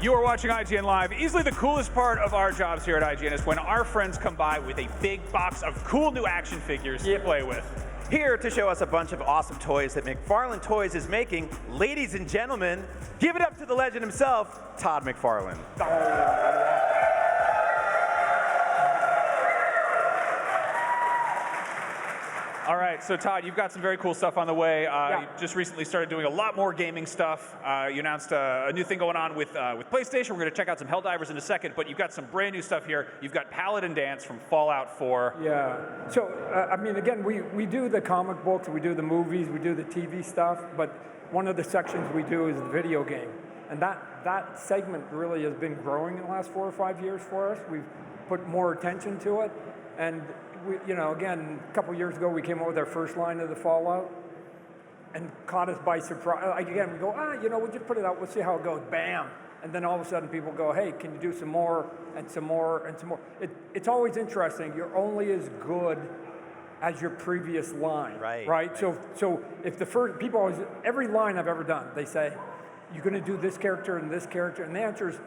You are watching IGN Live. Easily the coolest part of our jobs here at IGN is when our friends come by with a big box of cool new action figures to play with. Here to show us a bunch of awesome toys that McFarlane Toys is making, ladies and gentlemen, give it up to the legend himself, Todd McFarlane. All right, so Todd, you've got some very cool stuff on the way. You just recently started doing a lot more gaming stuff. You announced a new thing going on with PlayStation. We're going to check out some Helldivers in a second, but you've got some brand new stuff here. You've got Paladin Danse from Fallout 4. Yeah. So, I mean, again, we do the comic books, we do the movies, we do the TV stuff, but one of the sections we do is the video game. And that segment really has been growing in the last 4 or 5 years for us. We've put more attention to it. And we, again, a couple years ago, we came out with our first line of the Fallout and caught us by surprise. Again, we go, we'll just put it out, we'll see how it goes, bam. And then all of a sudden people go, hey, can you do some more and some more and some more? It's always interesting. You're only as good as your previous line, right? So if the first, people always, every line I've ever done, they say, you're gonna do this character and this character, and the answer is,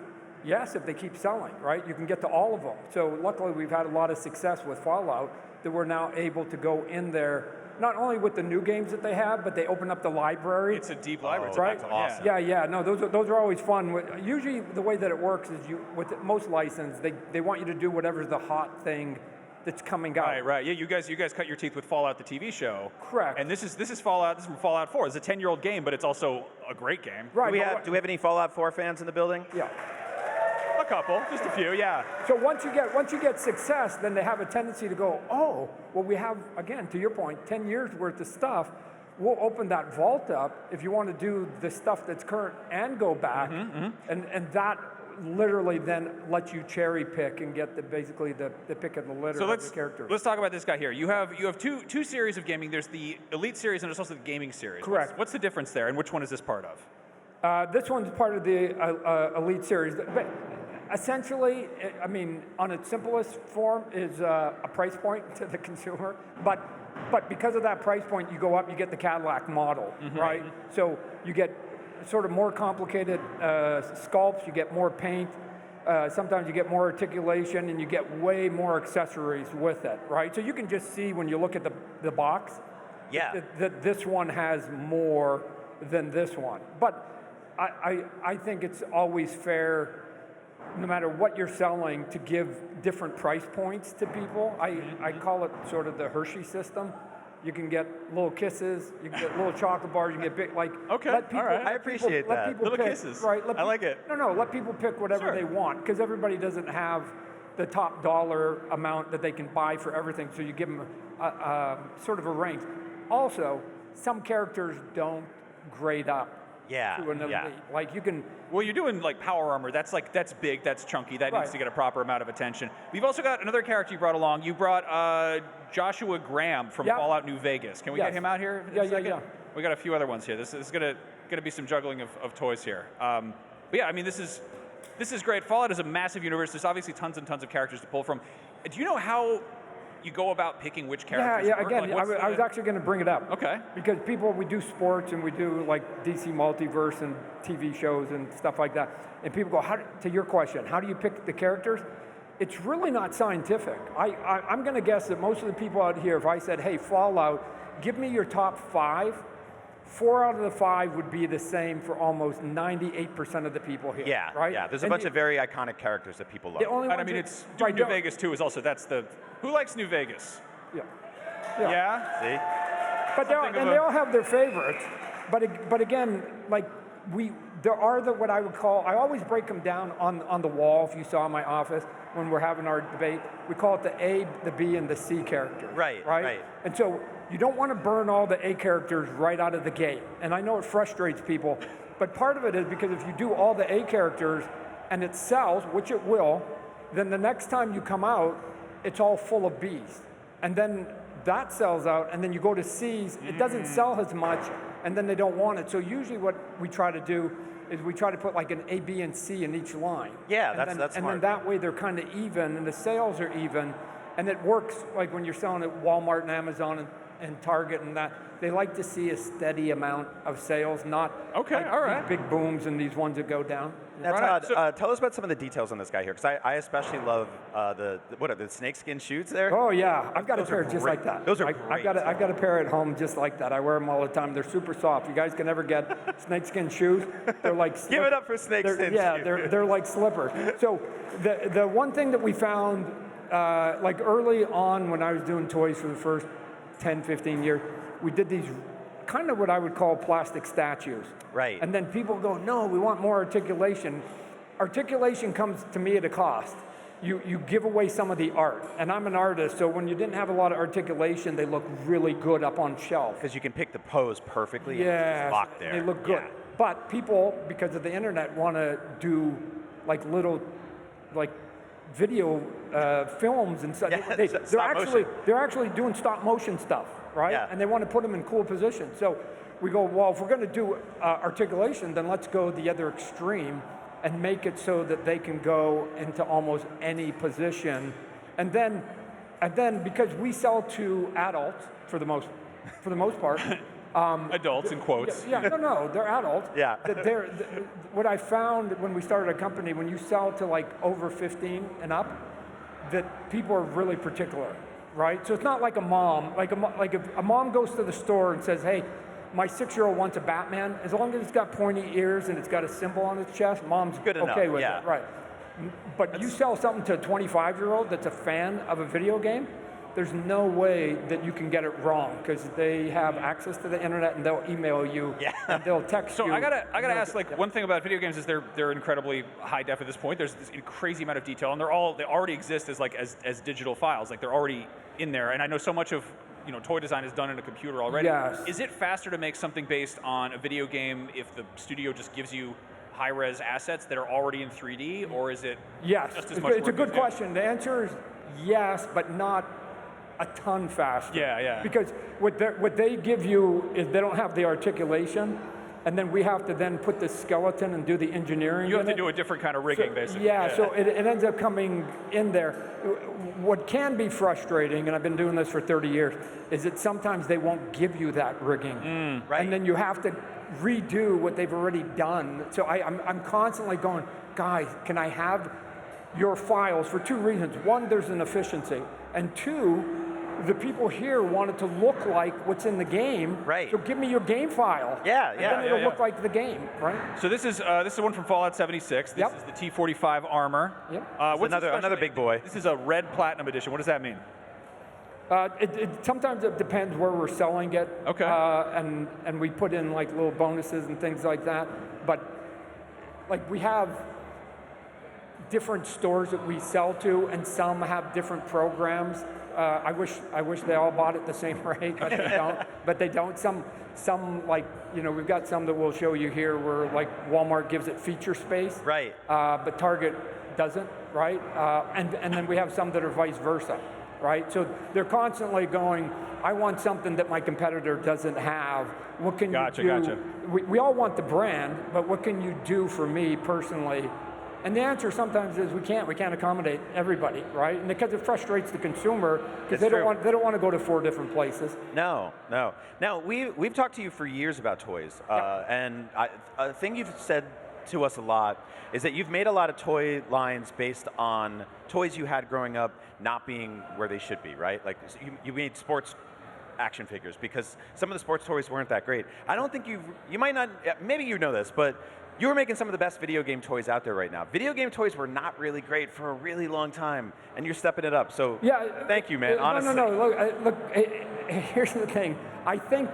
yes, if they keep selling, right? You can get to all of them. So luckily we've had a lot of success with Fallout that we're now able to go in there, not only with the new games that they have, but they open up the library. It's a deep library, right? That's awesome. Yeah. No, those are always fun. Usually the way that it works is with most license, they want you to do whatever's the hot thing that's coming out. Right. Yeah, you guys cut your teeth with Fallout, the TV show. Correct. And this is Fallout. This is from Fallout 4. It's a 10-year-old game, but it's also a great game. Right. Do we have any Fallout 4 fans in the building? Yeah. A couple, just a few, yeah. So once you get success, then they have a tendency to go, oh, well, we have, again, to your point, 10 years worth of stuff. We'll open that vault up if you want to do the stuff that's current and go back, and that literally then lets you cherry pick and get basically the pick of the litter of the characters. Let's talk about this guy here. You have two series of gaming. There's the Elite series and there's also the Gaming series. Correct. What's the difference there, and which one is this part of? This one's part of the Elite series. But essentially, I mean, on its simplest form is a price point to the consumer. But because of that price point, you go up, you get the Cadillac model, right? So you get sort of more complicated sculpts, you get more paint, sometimes you get more articulation, and you get way more accessories with it, right? So you can just see when you look at the box that this one has more than this one. But I think it's always fair, no matter what you're selling, to give different price points to people. I call it sort of the Hershey system. You can get little kisses, you can get little chocolate bars, you can get big, like, let people, all right. I appreciate that. Let people little pick, kisses, right? I like it. No, let people pick whatever they want, because everybody doesn't have the top dollar amount that they can buy for everything, so you give them a sort of a range. Also, some characters don't grade up to an elite. Like you can. Well, you're doing like power armor. That's big. That's chunky. That needs to get a proper amount of attention. We've also got another character you brought along. You brought Joshua Graham from Fallout New Vegas. Can we get him out here? Yeah. We got a few other ones here. This is gonna be some juggling of toys here. But yeah, I mean this is great. Fallout is a massive universe. There's obviously tons and tons of characters to pull from. Do you know how you go about picking which characters? Yeah. Again, I was actually going to bring it up. Okay. Because we do sports and we do like DC Multiverse and TV shows and stuff like that. And people go, to your question, how do you pick the characters? It's really not scientific. I'm going to guess that most of the people out here, if I said, hey, Fallout, give me your top 5, 4 out of the 5 would be the same for almost 98% of the people here. Yeah, right? Yeah, there's a bunch of very iconic characters that people love. And I mean, it's New Vegas too. Is also who likes New Vegas? Yeah. See. But they all have their favorites. But again, like there are what I would call. I always break them down on the wall. If you saw in my office when we're having our debate, we call it the A, the B, and the C characters. Right. And so you don't want to burn all the A characters right out of the gate. And I know it frustrates people, but part of it is because if you do all the A characters and it sells, which it will, then the next time you come out, it's all full of Bs. And then that sells out, and then you go to Cs, it doesn't sell as much, and then they don't want it. So usually what we try to do is we try to put like an A, B, and C in each line. Yeah, that's smart. And then that way they're kind of even, and the sales are even, and it works like when you're selling at Walmart and Amazon and Target and that, they like to see a steady amount of sales, not Okay, like all right. these big booms and these ones that go down. Now, Right, Todd, tell us about some of the details on this guy here, because I especially love what are the snakeskin shoots there? Oh yeah, I've got a Those pair are just great. like that. Those are I've got a pair at home just like that. I wear them all the time. They're super soft. You guys can never get snakeskin shoes. They're like Give it up for snakeskin Yeah, shoes. they're like slippers. So the one thing that we found, like early on when I was doing toys for the first 10, 15 years, we did these kind of what I would call plastic statues. Right. And then people go, no, we want more articulation. Articulation comes to me at a cost. You give away some of the art. And I'm an artist, so when you didn't have a lot of articulation, they look really good up on shelf. Because you can pick the pose perfectly and Yeah, it's locked there. they look good. Yeah. But people, because of the internet, want to do like little, like video films and stuff. Yeah, They're actually doing stop motion stuff, right? Yeah. And they want to put them in cool positions. So we go, well, if we're going to do articulation, then let's go the other extreme and make it so that they can go into almost any position. And then because we sell to adults for the most part. Adults in quotes. Yeah, no, they're adults. Yeah. What I found when we started a company, when you sell to like over 15 and up, that people are really particular, right? So it's not like a mom. Like if a mom goes to the store and says, hey, my 6-year-old wants a Batman, as long as it's got pointy ears and it's got a symbol on its chest, mom's Good enough, okay with yeah. it, right? But you sell something to a 25-year-old that's a fan of a video game, there's no way that you can get it wrong because they have access to the internet and they'll email you and they'll text So you. I gotta ask, like, one thing about video games is they're incredibly high def at this point. There's this crazy amount of detail, and they already exist as digital files. Like they're already in there. And I know so much of toy design is done in a computer already. Yes. Is it faster to make something based on a video game if the studio just gives you high-res assets that are already in 3D, or is it Yes, just as much it's a work good as you? question. The answer is yes, but not a ton faster. Yeah. Because what they give you is they don't have the articulation, and then we have to then put the skeleton and do the engineering. You have in to it. do a different kind of rigging, So, basically. Yeah, so it ends up coming in there. What can be frustrating, and I've been doing this for 30 years, is that sometimes they won't give you that rigging. right. And then you have to redo what they've already done. So I'm constantly going, guys, can I have your files for two reasons. One, there's an efficiency. And two, the people here want it to look like what's in the game. Right. So give me your game file. Yeah, and yeah, then it'll yeah. look like the game, right? So this is one from Fallout 76. This Yep. is the T-45 armor. Yep. What's the another special- big boy. This is a red platinum edition. What does that mean? Sometimes it depends where we're selling it. Okay. And we put in like little bonuses and things like that. But like we have different stores that we sell to, and some have different programs. I wish they all bought at the same rate, but they don't. But they don't. Some like we've got some that we'll show you here where like Walmart gives it feature space. Right. But Target doesn't, right? And then we have some that are vice versa, right? So they're constantly going, I want something that my competitor doesn't have. What can you do? Gotcha. We all want the brand, but what can you do for me personally? And the answer sometimes is we can't accommodate everybody, right? And because it frustrates the consumer because they don't want to go to 4 different places. No. Now, we've talked to you for years about toys, and a thing you've said to us a lot is that you've made a lot of toy lines based on toys you had growing up not being where they should be, right? Like you made sports action figures because some of the sports toys weren't that great. I don't think you might not, maybe you know this, but you were making some of the best video game toys out there right now. Video game toys were not really great for a really long time, and you're stepping it up. So thank you, man, honestly. No. Look, here's the thing. I think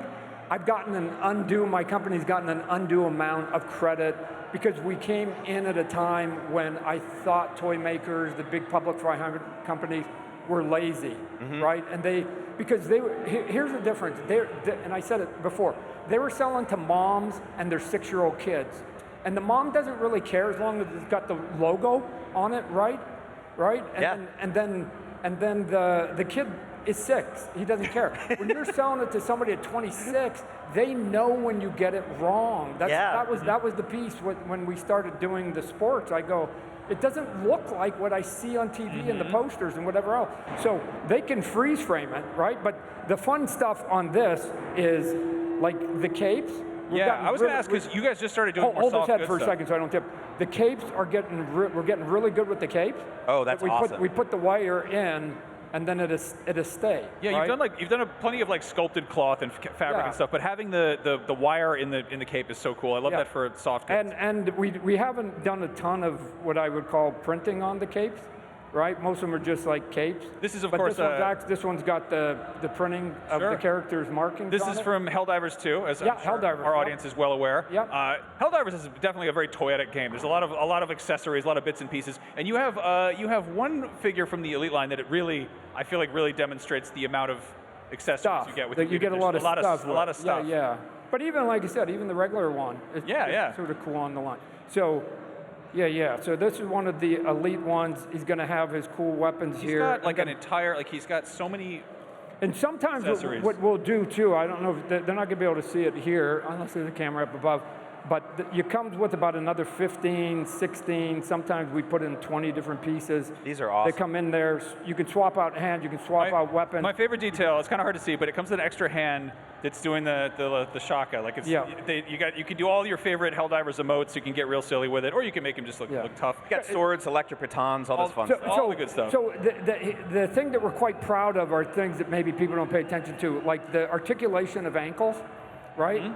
I've gotten my company's gotten an undue amount of credit because we came in at a time when I thought toy makers, the big public 500 companies, were lazy, right? And here's the difference. And I said it before, they were selling to moms and their 6-year-old kids. And the mom doesn't really care as long as it's got the logo on it, right? And then the kid is 6. He doesn't care. When you're selling it to somebody at 26, they know when you get it wrong. That was the piece when we started doing the sports. I go, it doesn't look like what I see on TV and the posters and whatever else. So they can freeze frame it, right? But the fun stuff on this is like the capes. I was going to ask, because you guys just started doing more hold soft this head goods for a stuff. second so I don't tip. The capes are we're getting really good with the capes. Oh, that's awesome. We put the wire in, and then it'll stay. Yeah, right? you've done plenty of like sculpted cloth and fabric and stuff, but having the wire in the cape is so cool. I love that for soft goods. And we haven't done a ton of what I would call printing on the capes, right? Most of them are just like capes. This is, of but course, this one's got the printing of the characters' markings. This on is it. from Helldivers 2, as I'm sure Helldivers, our audience is well aware. Yep. Helldivers is definitely a very toyetic game. There's a lot of accessories, a lot of bits and pieces, and you have one figure from the Elite line that I feel like really demonstrates the amount of accessories you get with you get a lot of stuff. A lot of stuff. Yeah. But even like I said, even the regular one, it's sort of cool on the line. So. Yeah. So this is one of the elite ones. He's going to have his cool weapons here. He's got like an entire, he's got so many. And sometimes what we'll do too, I don't know, if they're not going to be able to see it here unless there's a camera up above, but it comes with about another 15, 16. Sometimes we put in 20 different pieces. These are awesome. They come in there. You can swap out hands. You can swap out weapons. My favorite detail, it's kind of hard to see, but it comes with an extra hand that's doing the shaka. Like you can do all your favorite Helldivers emotes. You can get real silly with it, or you can make them just look tough. You got swords, electric batons, all this fun stuff. All the good stuff. So the thing that we're quite proud of are things that maybe people don't pay attention to, like the articulation of ankles, right?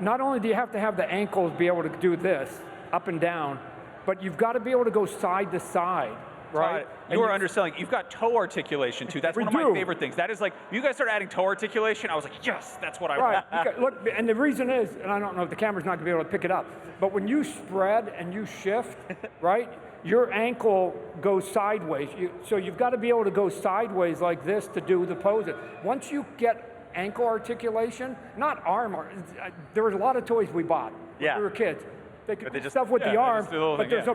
Not only do you have to have the ankles be able to do this up and down, but you've got to be able to go side to side. Right? You are underselling. You've got toe articulation too. That's one of my favorite things. That is like, you guys started adding toe articulation, I was like, yes, that's what I want. Right. Look, and the reason is, and I don't know if the camera's not going to be able to pick it up, but when you spread and you shift, right, your ankle goes sideways. So you've got to be able to go sideways like this to do the poses. Once you get ankle articulation, not arm, there was a lot of toys we bought when we were kids. They could do stuff with the arm,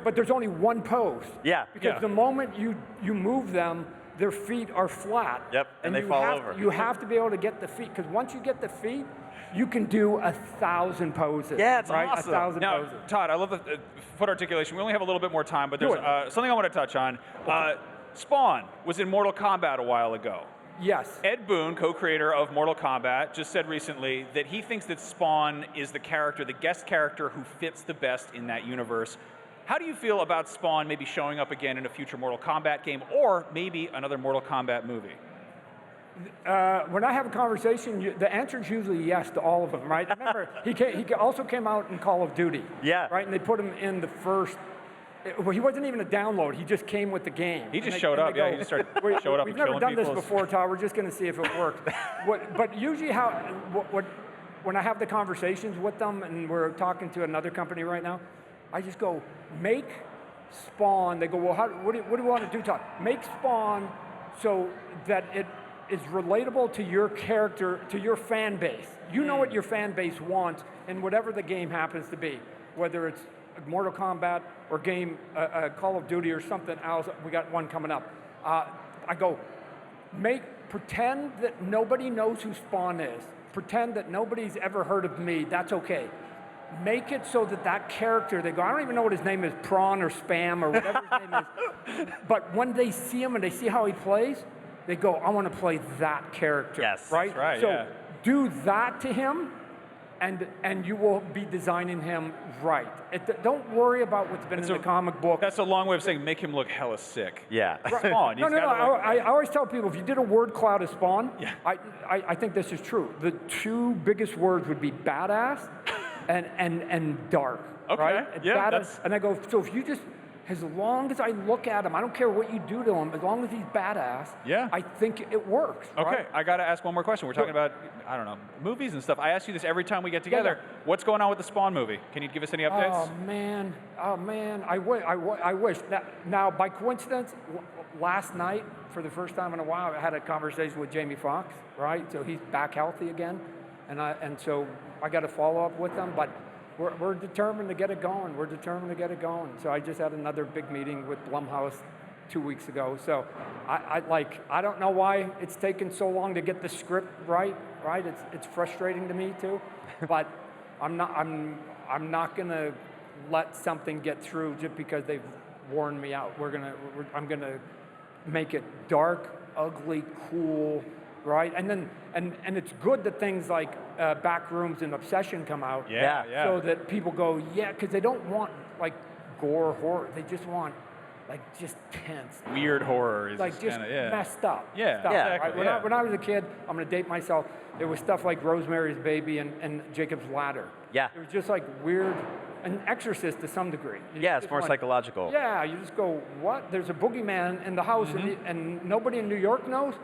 but there's only one pose. Because the moment you move them, their feet are flat. Yep, and they fall over. You have to be able to get the feet, because once you get the feet, you can do 1,000 poses. Yeah, it's right? awesome. 1,000 now, poses. Todd, I love the foot articulation. We only have a little bit more time, but there's something I want to touch on. Spawn was in Mortal Kombat a while ago. Yes. Ed Boon, co-creator of Mortal Kombat, just said recently that he thinks that Spawn is the guest character who fits the best in that universe. How do you feel about Spawn maybe showing up again in a future Mortal Kombat game, or maybe another Mortal Kombat movie? When I have a conversation, the answer is usually yes to all of them, right? Remember, he also came out in Call of Duty. Yeah. Right, and they put him in the first. Well, he wasn't even a download. He just came with the game. He just showed up. He just started showing up. We've never done this before, Todd. We're just going to see if it works. But usually, when I have the conversations with them, and we're talking to another company right now, I just go, make Spawn. They go, well, what do you want to do, Todd? Make Spawn so that it is relatable to your character, to your fan base. You know what your fan base wants, and whatever the game happens to be, whether it's Mortal Kombat or Call of Duty or something else. We got one coming up. I go, pretend that nobody knows who Spawn is. Pretend that nobody's ever heard of me. That's okay. Make it so that character, they go, I don't even know what his name is, Prawn or Spam or whatever his name is. But when they see him and they see how he plays, they go, I want to play that character. Yes, right? That's right. So do that to him, and you will be designing him right. Don't worry about what's been in the comic book. That's a long way of saying make him look hella sick. Yeah. Spawn. No. I always tell people, if you did a word cloud of Spawn, I think this is true. The two biggest words would be badass and dark. Okay. Right? Yeah. Badass, and I go, so if you just, as long as I look at him, I don't care what you do to him, as long as he's badass, I think it works. Okay, right? I got to ask one more question. We're talking about, I don't know, movies and stuff. I ask you this every time we get together. What's going on with the Spawn movie? Can you give us any updates? Oh man, I wish. Now, by coincidence, last night, for the first time in a while, I had a conversation with Jamie Foxx, right? So he's back healthy again, and so I got to follow up with them, but we're determined to get it going. So I just had another big meeting with Blumhouse 2 weeks ago. So I don't know why it's taken so long to get the script right. It's frustrating to me too, but I'm not gonna let something get through just because they've worn me out. I'm gonna make it dark, ugly, cool, right? And then and it's good that things like Backrooms and Obsession come out. Yeah. So that people go, yeah, because they don't want like gore horror. They just want like just tense. Weird horror is like just kinda, messed up. Yeah, stuff, exactly. right? When I was a kid, I'm gonna date myself. It was stuff like Rosemary's Baby and Jacob's Ladder. Yeah. It was just like weird, an Exorcist to some degree. Yeah, it's more psychological. Yeah, you just go, what? There's a boogeyman in the house, and nobody in New York knows,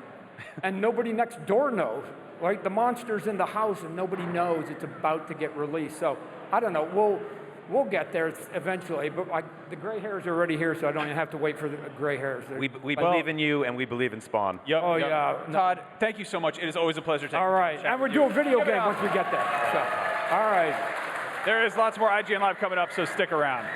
and nobody next door knows. Right? The monster's in the house, and nobody knows it's about to get released. So I don't know. We'll get there eventually, but the gray hairs are already here, so I don't even have to wait for the gray hairs. We believe in you, and we believe in Spawn. Yep. Oh, yep. yeah. Todd, thank you so much. It is always a pleasure. All right, and we're doing video game once we get there. So, all right. There is lots more IGN Live coming up, so stick around.